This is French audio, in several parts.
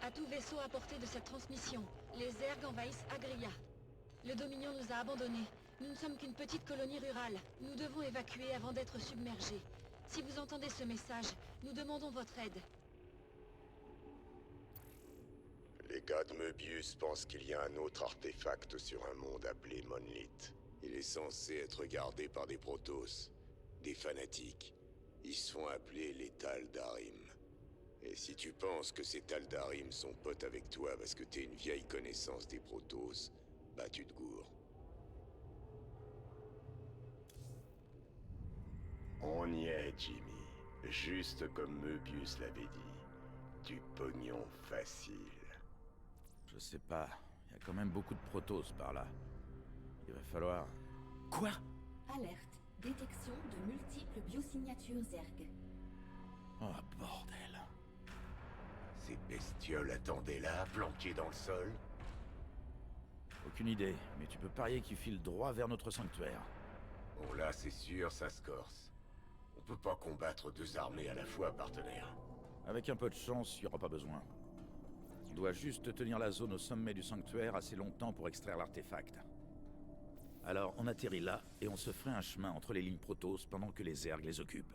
À tout vaisseau à portée de cette transmission, les Zergs envahissent Agria. Le Dominion nous a abandonnés. Nous ne sommes qu'une petite colonie rurale. Nous devons évacuer avant d'être submergés. Si vous entendez ce message, nous demandons votre aide. Les gars de Möbius pensent qu'il y a un autre artefact sur un monde appelé Monolith. Il est censé être gardé par des Protoss, des fanatiques. Ils se font appeler les Tal'Darim. Et si tu penses que ces Tal'Darim sont potes avec toi parce que t'es une vieille connaissance des Protoss, bah tu te gourres. On y est, Jimmy. Juste comme Möbius l'avait dit. Du pognon facile. Je sais pas, il y a quand même beaucoup de Protoss par là. Il va falloir... Quoi? Alerte. Détection de multiples biosignatures Zerg. Oh bordel. Ces bestioles attendaient là, planquées dans le sol? Aucune idée, mais tu peux parier qu'ils filent droit vers notre sanctuaire. Bon là, c'est sûr, ça se corse. On peut pas combattre deux armées à la fois, partenaire. Avec un peu de chance, il n'y aura pas besoin. On doit juste tenir la zone au sommet du sanctuaire assez longtemps pour extraire l'artefact. Alors, on atterrit là, et on se ferait un chemin entre les lignes Protoss pendant que les Zergs les occupent.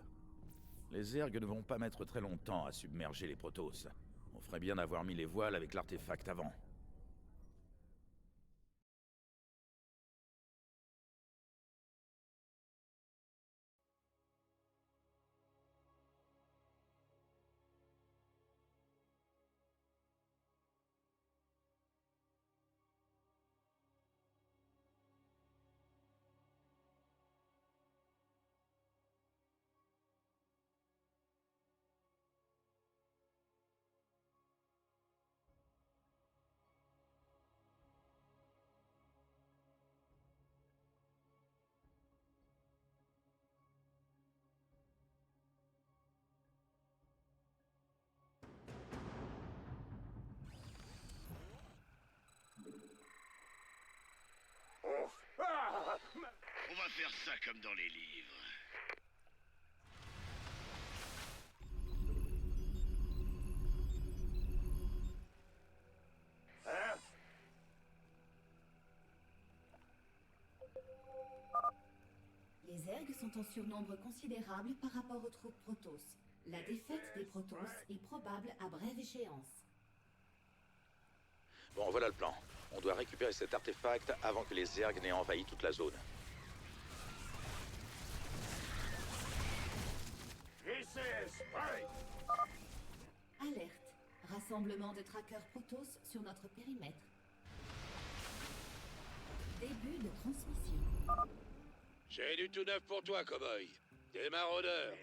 Les Zergs ne vont pas mettre très longtemps à submerger les Protoss. On ferait bien d'avoir mis les voiles avec l'artefact avant. On va faire ça comme dans les livres. Les Zergs sont en surnombre considérable par rapport aux troupes Protoss. La défaite des Protoss est probable à brève échéance. Bon, voilà le plan. On doit récupérer cet artefact avant que les Zergs n'aient envahi toute la zone. Alerte. Rassemblement de trackers Protoss sur notre périmètre. Début de transmission. J'ai du tout neuf pour toi, cowboy. Des maraudeurs.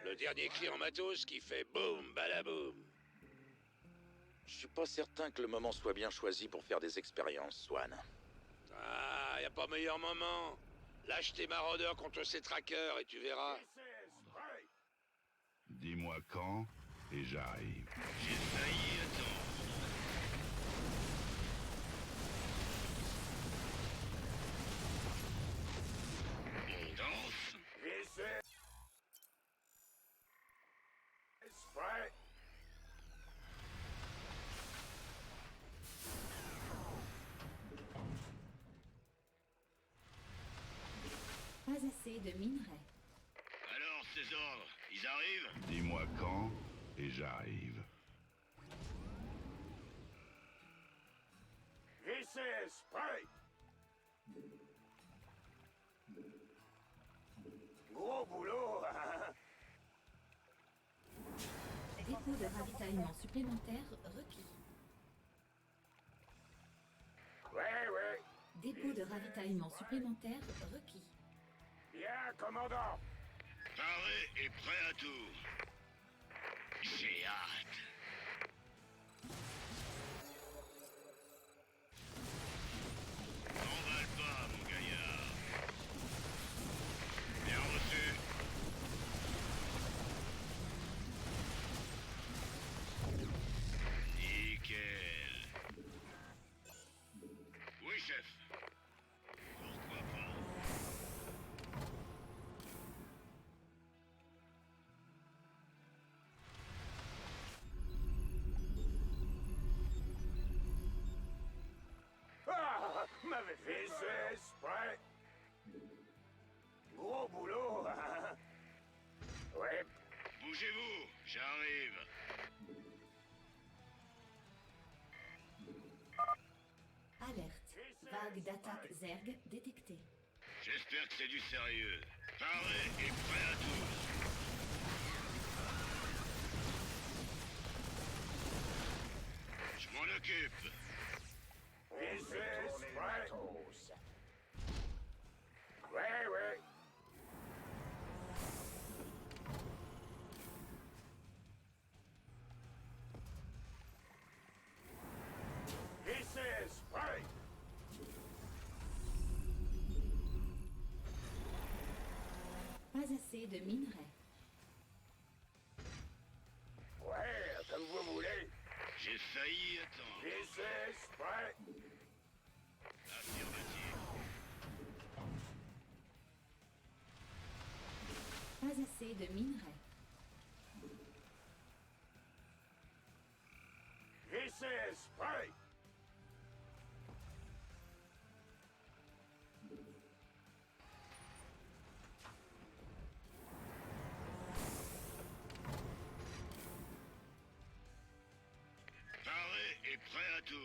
Le dernier cri en matos qui fait boum, badaboum. Je suis pas certain que le moment soit bien choisi pour faire des expériences, Swan. Ah, y a pas meilleur moment. Lâche tes maraudeurs contre ces trackers et tu verras. Dis-moi quand, et j'arrive. J'ai failli attendre. On danse. Pas assez de minerais. Alors, ces ordres, ils arrivent? Dis-moi quand, et j'arrive. Gros boulot. Dépôt de ravitaillement supplémentaire requis. Ouais. Dépôt de ravitaillement supplémentaire requis. Bien, commandant. Paré et prêt à tout. J'ai hâte. N'emballe pas, mon gaillard. Bien reçu. Nickel. Oui, chef. Pourquoi pas? m'avez fait VCS, prêt. Gros boulot, hein. Ouais. Bougez-vous, j'arrive. Alerte. Vague d'attaque Zerg détectée. J'espère que c'est du sérieux. Paré et prêt à tout. Je m'en occupe. VCS, prêt. Ouais, ouais. VCS, prêt. Pas assez de minerais. Ouais, comme vous voulez. J'ai failli attendre. VCS, prêt. Affirmatif. Pas assez de minerais. VCS, prêt. Paré et prêt à tout.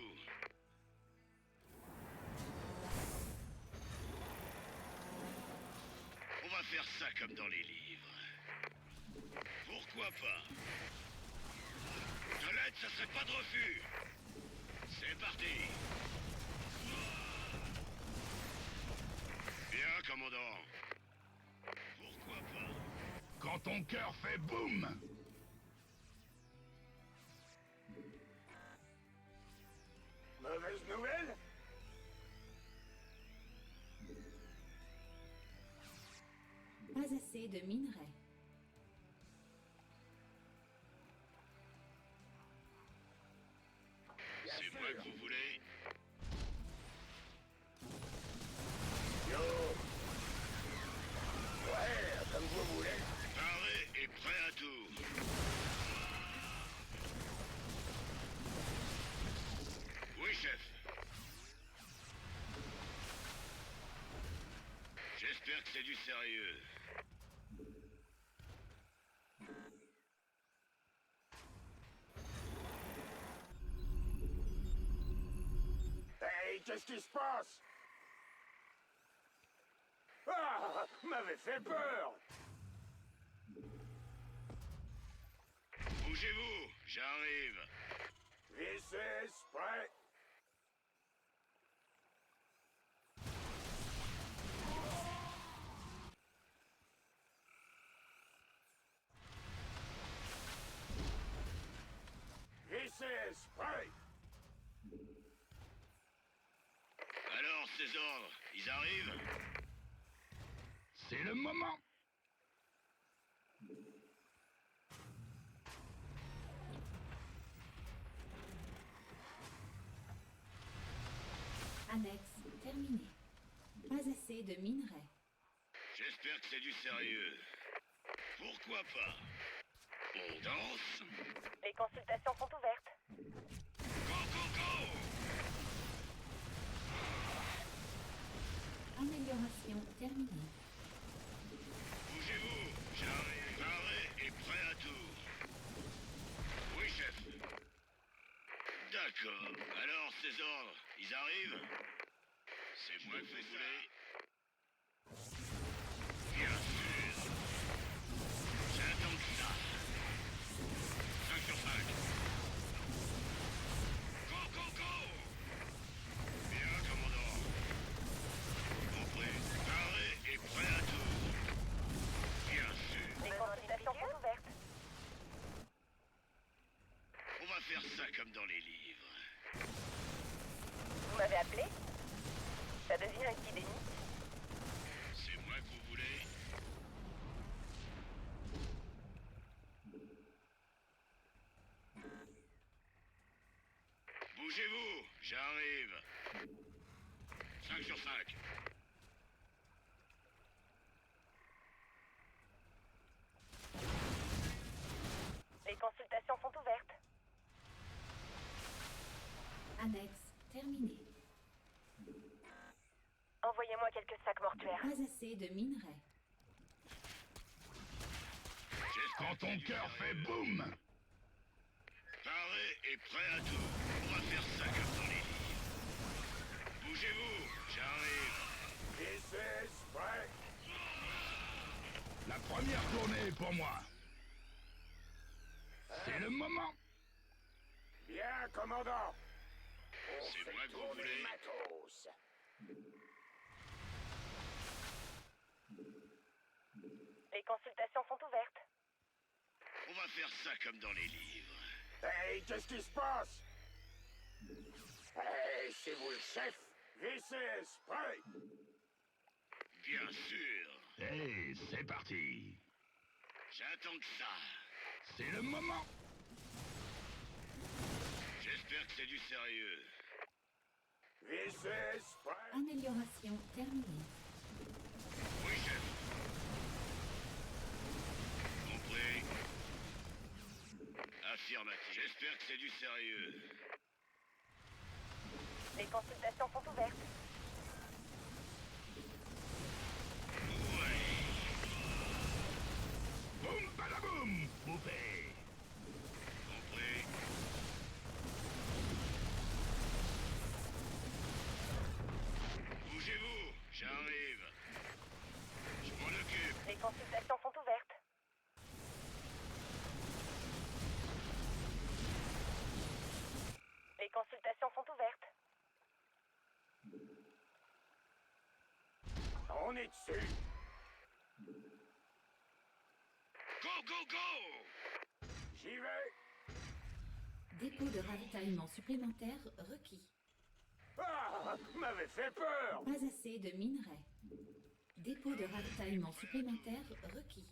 On va faire ça comme dans les livres. Pourquoi pas? De l'aide, ça serait pas de refus. C'est parti. Bien, commandant. Pourquoi pas? Quand ton cœur fait boum, Mauvaise nouvelle? Pas assez de minerais. C'est moi que vous voulez? Yo. Ouais, comme vous voulez. Paré et prêt à tout. Oui, chef. J'espère que c'est du sérieux. Hey, qu'est-ce qui se passe? Ah, m'avait fait peur. Bougez-vous, j'arrive. VCS, prêt. VCS, prêt. Alors, ces ordres, ils arrivent? c'est le moment. Annexe terminée. Pas assez de minerais. J'espère que c'est du sérieux. Pourquoi pas? On danse? Les consultations sont ouvertes. Go, go, go! Amélioration terminée. Bougez-vous, j'arrive. Paré et prêt à tout. Oui, chef. D'accord. Alors, ces ordres, ils arrivent? C'est moi que vous voulez? Bien sûr. J'attends que ça. 5 sur 5. Go, go, go! Bien, commandant. Compris. Paré et prêt à tout. Bien sûr. Les consultations sont ouvertes. On va faire ça comme dans les livres. Vous m'avez appelé? Ça devient un qui bénit. C'est moi que vous voulez? Bougez-vous, j'arrive. 5 sur 5. Les consultations sont ouvertes. Annexe terminée. Envoyez-moi quelques sacs mortuaires. Pas assez de minerais. Quand ton cœur fait boum. Paré et prêt à tout. On va faire ça comme dans les livres. Bougez-vous, j'arrive. This is Frank. La première tournée est pour moi. C'est le moment. Bien, commandant. C'est moi que vous voulez. Matos. Les consultations sont ouvertes. On va faire ça comme dans les livres. Hey, qu'est-ce qui se passe? Hey, c'est vous le chef? This is Frank. Bien sûr. Hey, c'est parti. J'attends que ça. C'est le moment. J'espère que c'est du sérieux. This is Frank. Amélioration terminée. Oui, chef. Compris. Affirmatif. J'espère que c'est du sérieux. Les consultations sont ouvertes. Ouais. Boum, badaboum, poupée. Compris. Bougez-vous, j'arrive. Je m'en occupe. Les consultations sont ouvertes. Les consultations sont ouvertes. On est dessus. Go, go, go! J'y vais. Dépôt de ravitaillement supplémentaire requis. Ah, m'avait fait peur. Pas assez de minerais. Dépôt de ravitaillement supplémentaire requis.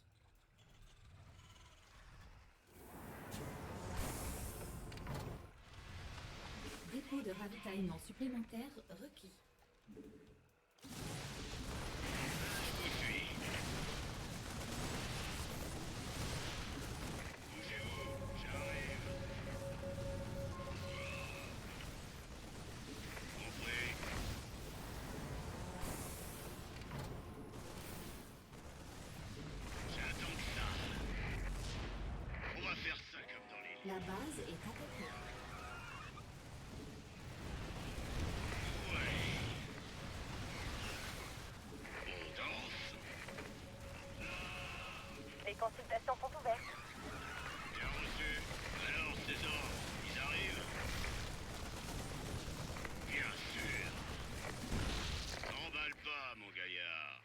Dépôt de ravitaillement supplémentaire requis. Je vous suis. Bougez-vous, j'arrive. Compris. J'attends que ça. On va faire ça comme dans les livres. La base est attaquée. Ouais. On danse. Les consultations sont ouvertes. Bien reçu. Alors, ces ordres, ils arrivent? Bien sûr. T'emballe pas, mon gaillard.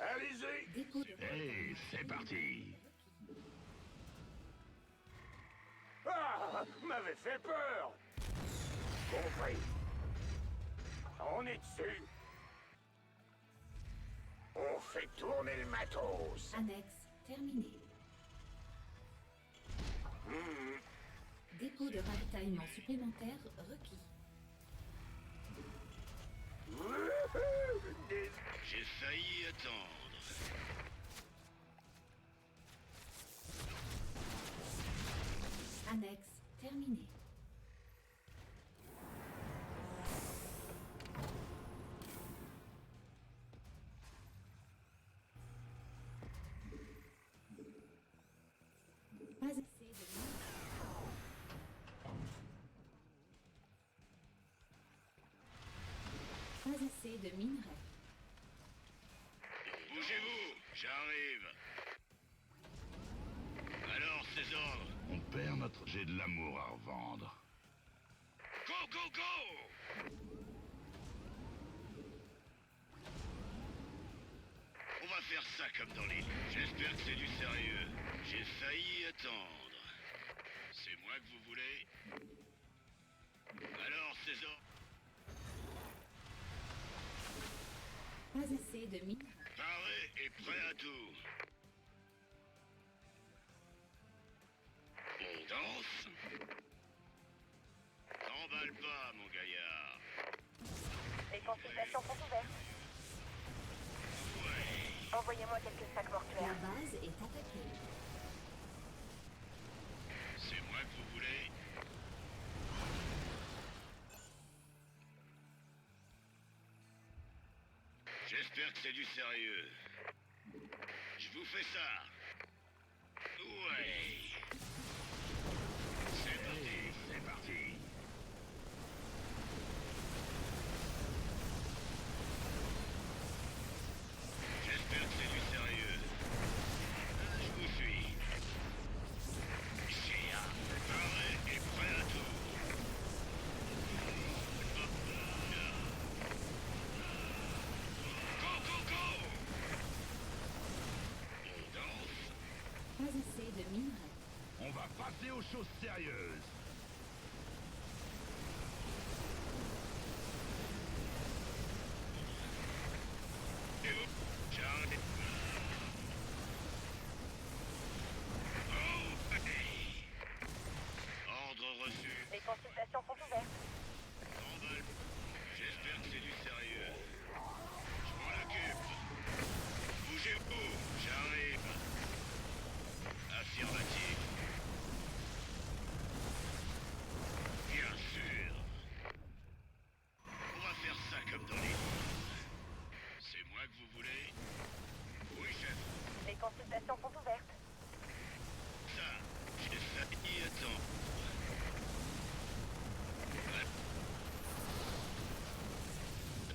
Allez-y. Dépôt de Hey, c'est parti. Ah, m'avait fait peur. Compris. On est dessus. On fait tourner le matos. annexe terminée. Dépôt de ravitaillement supplémentaire requis. Wouhou, des- J'ai failli attendre. Annexe terminée. Pas assez de Pas assez de minerais. Bougez-vous, j'arrive. Alors, ces ordres. On perd notre... J'ai de l'amour à revendre. Go, go, go! On va faire ça comme dans les livres. J'espère que c'est du sérieux. J'ai failli attendre. C'est moi que vous voulez? Alors, ces ordres. Pas assez de minerais. Paré et prêt à tout. On danse? T'emballe pas, mon gaillard. Les consultations sont ouvertes. Ouais. Envoyez-moi quelques sacs La mortuaires. base est attaquée. J'espère que c'est du sérieux. Je vous fais ça. Ouais. C'est parti, c'est parti. J'espère que c'est du sérieux. Je vous suis. Shia, paré et prêt à tout. Go, go, go! On danse. Pas assez de minerais. On va passer aux choses sérieuses. Et où? J'arrête. Oh, hey. Ordre reçu. Les consultations sont ouvertes. Normal. J'espère que c'est du sérieux. Je m'en occupe. Bougez-vous, j'arrive. Affirmatif. Bien sûr. On va faire ça comme dans les livres. C'est moi que vous voulez? Oui, chef. Les consultations sont ouvertes. Ça, j'ai failli attendre.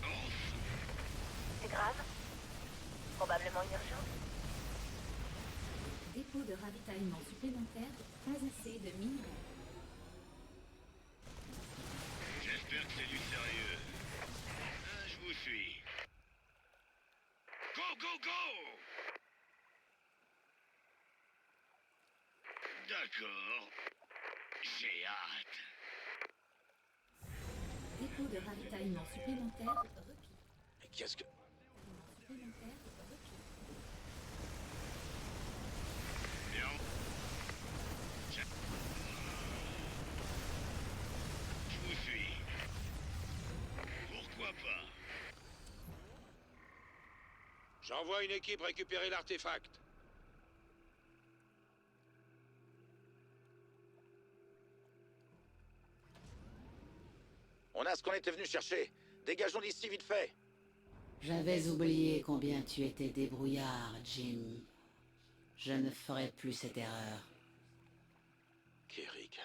Danse. C'est grave. Probablement une urgence. Dépôt de ravitaillement supplémentaire. Pas assez de minerais. J'espère que c'est du sérieux. Je vous suis. Go, go, go! D'accord. J'ai hâte. Dépôt de ravitaillement supplémentaire requis. Mais qu'est-ce que... Supplémentaire requis. Bien. Je vous suis. Pourquoi pas? J'envoie une équipe récupérer l'artefact. On a ce qu'on était venu chercher. Dégageons d'ici vite fait. J'avais oublié combien tu étais débrouillard, Jim. Je ne ferai plus cette erreur. Kerrigan.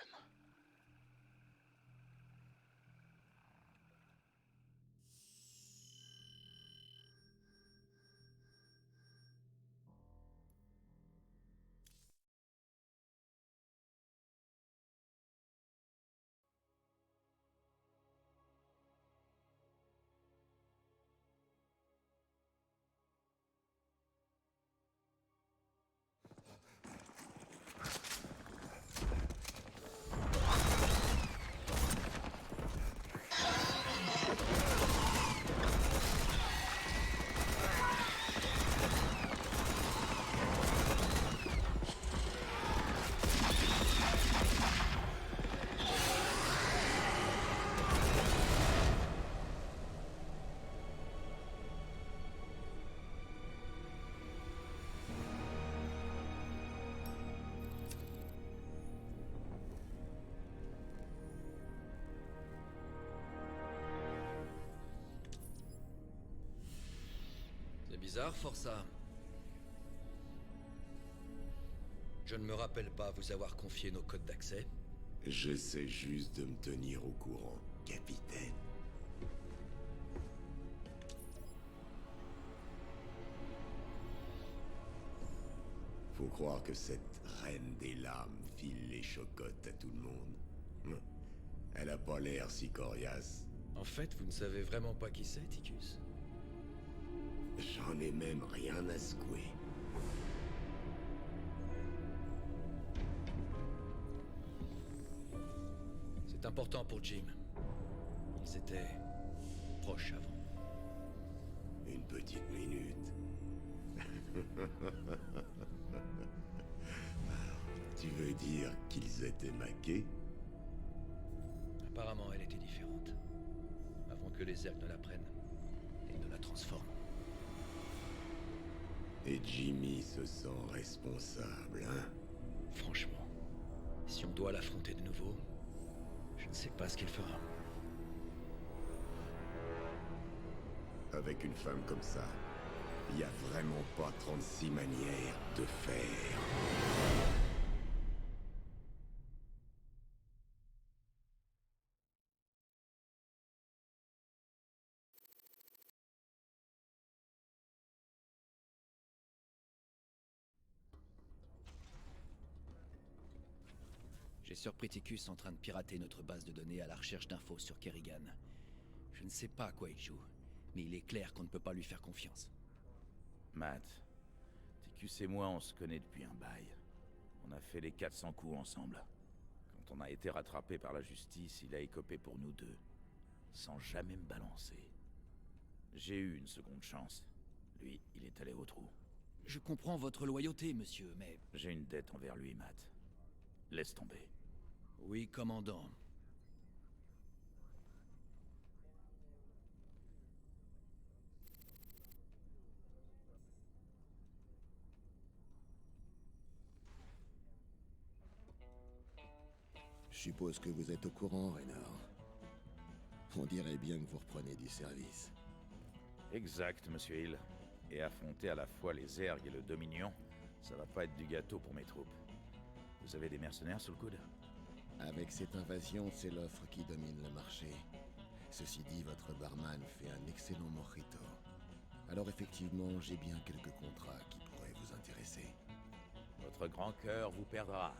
C'est bizarre, Força. Je ne me rappelle pas vous avoir confié nos codes d'accès. J'essaie juste de me tenir au courant, capitaine. Faut croire que cette reine des lames file les chocottes à tout le monde. Elle a pas l'air si coriace. En fait, vous ne savez vraiment pas qui c'est, Ticus. J'en ai même rien à secouer. C'est important pour Jim. Ils étaient proches avant. Une petite minute. Tu veux dire qu'ils étaient maqués? Apparemment, elle était différente. Avant que les Zerg ne la prennent et ne la transforment. Et Jimmy se sent responsable, hein? Franchement, si on doit l'affronter de nouveau, je ne sais pas ce qu'il fera. Avec une femme comme ça, il y a vraiment pas 36 manières de faire. J'ai surpris Ticus en train de pirater notre base de données à la recherche d'infos sur Kerrigan. Je ne sais pas à quoi il joue, mais il est clair qu'on ne peut pas lui faire confiance. Matt, Ticus et moi, on se connaît depuis un bail. On a fait les 400 coups ensemble. Quand on a été rattrapé par la justice, il a écopé pour nous deux, sans jamais me balancer. J'ai eu une seconde chance. Lui, il est allé au trou. Je comprends votre loyauté, monsieur, mais... J'ai une dette envers lui, Matt. Laisse tomber. Oui, commandant. Je suppose que vous êtes au courant, Raynor. On dirait bien que vous reprenez du service. Exact, monsieur Hill. Et affronter à la fois les Zerg et le Dominion, ça va pas être du gâteau pour mes troupes. Vous avez des mercenaires sous le coude? Avec cette invasion, c'est l'offre qui domine le marché. Ceci dit, votre barman fait un excellent mojito. Alors effectivement, j'ai bien quelques contrats qui pourraient vous intéresser. Votre grand cœur vous perdra.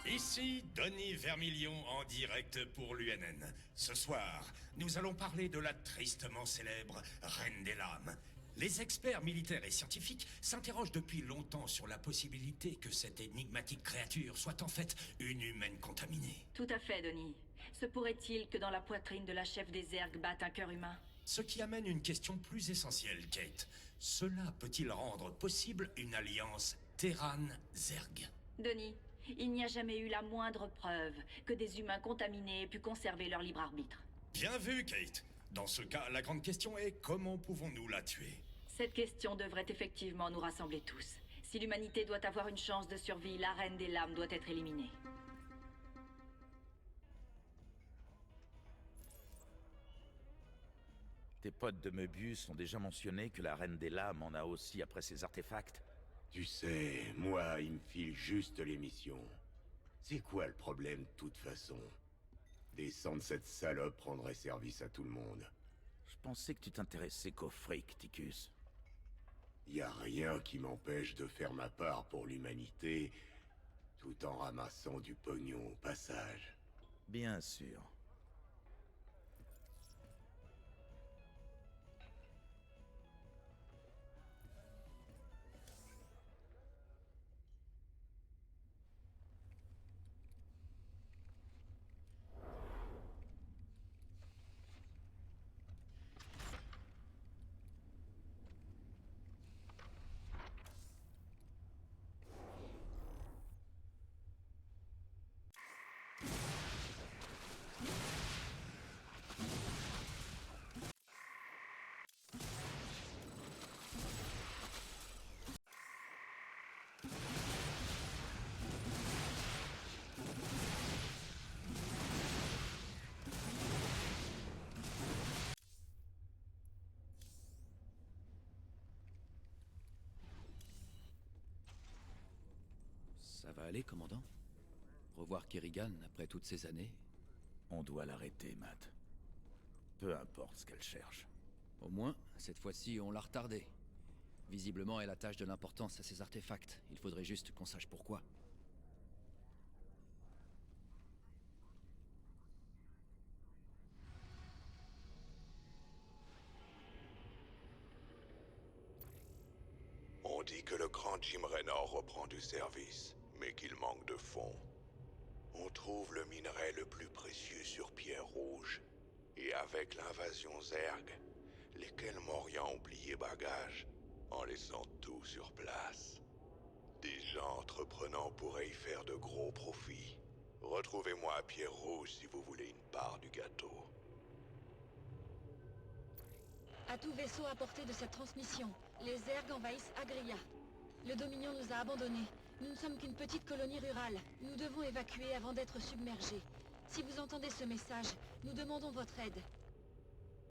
Ici, Denis Vermilion en direct pour l'UNN. Ce soir, nous allons parler de la tristement célèbre Reine des Lames. Les experts militaires et scientifiques s'interrogent depuis longtemps sur la possibilité que cette énigmatique créature soit en fait une humaine contaminée. Tout à fait, Denis. Se pourrait-il que dans la poitrine de la chef des Zerg batte un cœur humain? Ce qui amène une question plus essentielle, Kate. Cela peut-il rendre possible une alliance Terran-Zerg? Denis, il n'y a jamais eu la moindre preuve que des humains contaminés aient pu conserver leur libre arbitre. Bien vu, Kate. Dans ce cas, la grande question est comment pouvons-nous la tuer? Cette question devrait effectivement nous rassembler tous. Si l'humanité doit avoir une chance de survie, la Reine des Lames doit être éliminée. Tes potes de Möbius ont déjà mentionné que la Reine des Lames en a aussi après ses artefacts. Tu sais, moi, il me file juste les missions. C'est quoi le problème de toute façon? Descendre cette salope rendrait service à tout le monde. Je pensais que tu t'intéressais qu'au fric, Ticus. Y a rien qui m'empêche de faire ma part pour l'humanité, tout en ramassant du pognon au passage. Bien sûr. Ça va aller, commandant? Revoir Kerrigan après toutes ces années? On doit l'arrêter, Matt. Peu importe ce qu'elle cherche. Au moins, cette fois-ci, on l'a retardée. Visiblement, elle attache de l'importance à ces artefacts. Il faudrait juste qu'on sache pourquoi. On dit que le grand Jim Raynor reprend du service, mais qu'il manque de fonds. On trouve le minerai le plus précieux sur Pierre Rouge. Et à avec l'invasion Zerg, lesquels Morian ont oublié bagages, en laissant tout sur place. Des gens entreprenants pourraient y faire de gros profits. Retrouvez-moi à Pierre-Rouge si vous voulez une part du gâteau. À tout vaisseau à portée de cette transmission, les Zerg envahissent Agria. Le Dominion nous a abandonnés. Nous ne sommes qu'une petite colonie rurale. Nous devons évacuer avant d'être submergés. Si vous entendez ce message, nous demandons votre aide.